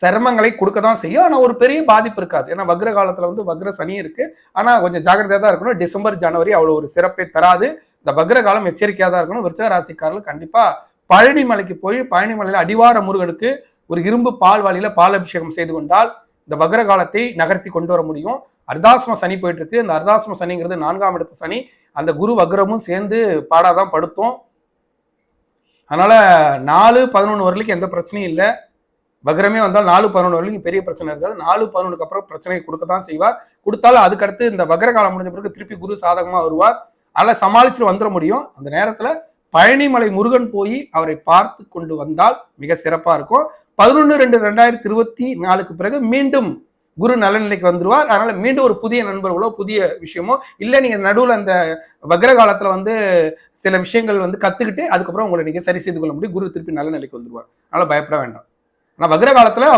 சிரமங்களை கொடுக்க தான் செய்யும். ஆனால் ஒரு பெரிய பாதிப்பு இருக்காது. ஏன்னா வக்ர காலத்தில் வந்து வக்ர சனி இருக்கு. ஆனால் கொஞ்சம் ஜாக்கிரதையாக தான் இருக்கணும். டிசம்பர் ஜனவரி அவ்வளோ ஒரு சிறப்பை தராது. இந்த வக்ர காலம் எச்சரிக்கையாக தான் இருக்கணும். விருச்சிக ராசிக்காரர்கள் கண்டிப்பா பழனி மலைக்கு போய் பழனி மலையில அடிவார முருகனுக்கு ஒரு இரும்பு பால் வாளியில பால் அபிஷேகம் செய்து கொண்டால் இந்த வக்ர காலத்தை நகர்த்தி கொண்டு வர முடியும். அர்த்தாசிரம சனி போயிட்டு இருக்கு. இந்த அர்த்தாசிரம சனிங்கிறது 4ஆம் இடத்து சனி. அந்த குரு வக்ரமும் சேர்ந்து பாடாதான் படுத்தும். அதனால 4-11 வரலைக்கு எந்த பிரச்சனையும் இல்லை. வக்ரமே வந்தால் 4-11 வரைக்கும் பெரிய பிரச்சனை இருக்காது. 4-11க்கு அப்புறம் பிரச்சனையை கொடுக்க தான் செய்வார். கொடுத்தாலும் அதுக்கடுத்து இந்த வக்ர காலம் முடிஞ்ச பிறகு திருப்பி குரு சாதகமா வருவார். அதனால சமாளிச்சுட்டு வந்துட முடியும். அந்த நேரத்துல பழனிமலை முருகன் போய் அவரை பார்த்து கொண்டு வந்தால் மிக சிறப்பா இருக்கும். 11/2/2024 பிறகு மீண்டும் குரு நலநிலைக்கு வந்துருவார். அதனால மீண்டும் ஒரு புதிய நண்பர்களோ புதிய விஷயமோ இல்லை, நீங்க நடுவில் அந்த வக்ர காலத்துல வந்து சில விஷயங்கள் வந்து கத்துக்கிட்டு அதுக்கப்புறம் உங்களை நீங்க சரி செய்து கொள்ள முடியும். குரு திருப்பி நல்ல நிலைக்கு வந்துருவார். அதனால பயப்பட வேண்டாம். ஆனா வக்ர காலத்துல